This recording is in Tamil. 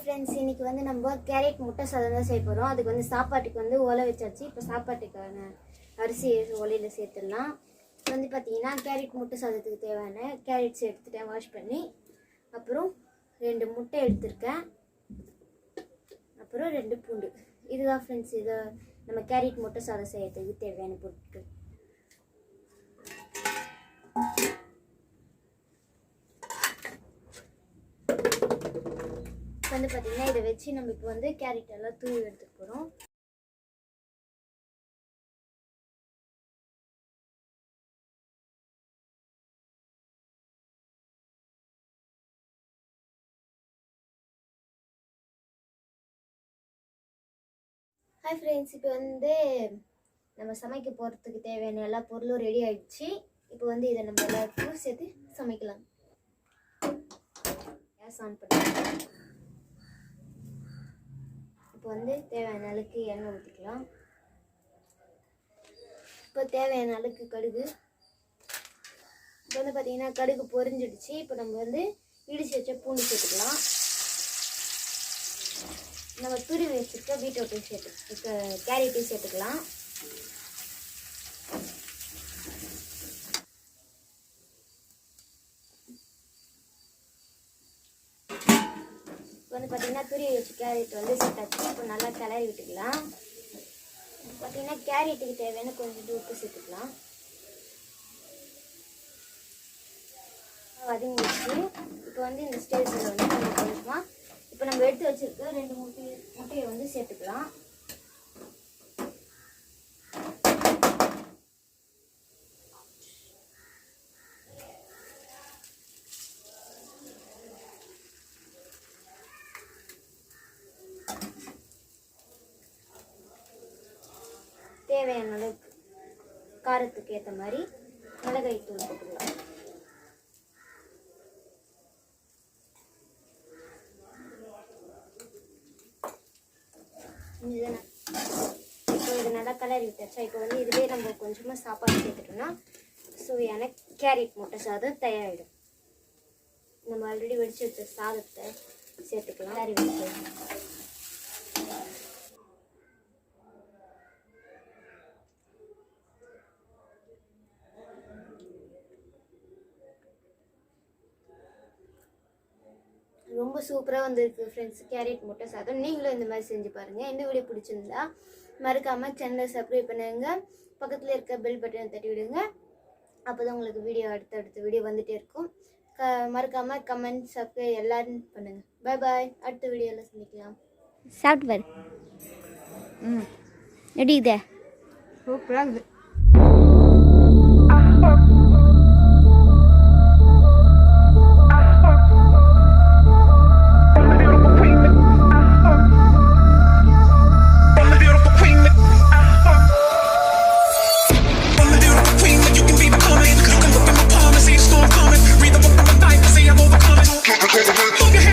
ஃப்ரெண்ட்ஸ், இன்னைக்கு வந்து நம்ம கேரட் முட்டை சாதம் தான் செய்ய போகிறோம். அதுக்கு வந்து சாப்பாட்டுக்கு வந்து ஓலை வச்சாச்சு. இப்போ சாப்பாட்டுக்கான அரிசி ஓலையில் சேர்த்துடலாம். இப்போ வந்து பார்த்தீங்கன்னா கேரட் முட்டை சாதத்துக்கு தேவையான கேரட்ஸ் எடுத்துட்டேன் வாஷ் பண்ணி. அப்புறம் 2 முட்டை எடுத்திருக்கேன். அப்புறம் 2 பூண்டு. இதுதான் ஃப்ரெண்ட்ஸ், இதை நம்ம கேரட் முட்டை சாதம் செய்யறதுக்கு தேவையான பொருட்கள். வந்து பார்த்தீங்கன்னா இதை வச்சு நம்ம இப்போ வந்து கேரட் எல்லாம் தூவி எடுத்துக்க போகிறோம். ஹாய் ஃப்ரெண்ட்ஸ், இப்போ வந்து நம்ம சமைக்க போகிறதுக்கு தேவையான எல்லா பொருளும் ரெடி ஆகிடுச்சு. இப்போ வந்து இதை நம்ம எல்லாத்தையும் சேர்த்து சமைக்கலாம். கேஸ் ஆன் பண்ணிக்கலாம். இப்போ வந்து தேவையான அளவுக்கு எண்ணெய் ஊற்றிக்கலாம். இப்போ தேவையான அளவுக்கு கடுகு. இப்போ வந்து பார்த்தீங்கன்னா கடுகு பொரிஞ்சிடுச்சு. இப்போ நம்ம வந்து இடிச்சு வச்ச பூண்டு சேர்த்துக்கலாம். நம்ம துருவி வச்சுருக்க பீட்ரூட்டையும் கேரட்டையும் சேர்த்துக்கலாம். வந்து பார்த்தீங்கன்னா துருவி வச்சு கேரட் வந்து சேர்த்தாச்சு. இப்போ நல்லா கிளறி விட்டுக்கலாம். பார்த்தீங்கன்னா கேரட்டுக்கு தேவையான கொஞ்சம் உப்பு சேர்த்துக்கலாம். வதங்கிடுச்சு. இப்போ வந்து இந்த ஸ்டேஜில் வந்து நம்ம கொஞ்சமாக இப்போ நம்ம எடுத்து வச்சுருக்க 2 முட்டையை வந்து சேர்த்துக்கலாம். தேவையான அளவுக்கு காரத்துக்கு ஏற்ற மாதிரி மிளகாய் தூள் போட்டுக்கலாம். இப்போ இது நல்லா கலரி விட்டாச்சா. இப்போ வந்து இதுவே நம்ம கொஞ்சமாக சாப்பாடு சேர்த்துட்டோம்னா சுவையான கேரட் முட்டை சாதம் தயாரிடும். நம்ம ஆல்ரெடி வெடிச்சு வச்ச சாதத்தை சேர்த்துக்கலாம். கலரி விட்டு ரொம்ப சூப்பராக வந்திருக்கு ஃப்ரெண்ட்ஸ் கேரட் முட்டை சாதம். நீங்களும் இந்த மாதிரி செஞ்சு பாருங்கள். இந்த வீடியோ பிடிச்சிருந்தா மறக்காமல் சேனலை சப்ஸ்கிரைப் பண்ணுங்க. பக்கத்தில் இருக்க பெல் பட்டனை தட்டி விடுங்க. அப்போ தான் உங்களுக்கு அடுத்த வீடியோ வந்துகிட்டே இருக்கும். மறக்காமல் கமெண்ட் சப்ஸ்கிரைப் எல்லாரும் பண்ணுங்கள். பாய் பாய். அடுத்த வீடியோவில் சந்திக்கலாம். சாப்பிட்டு பாரு. எப்படி இதே சூப்பராக இருக்குது.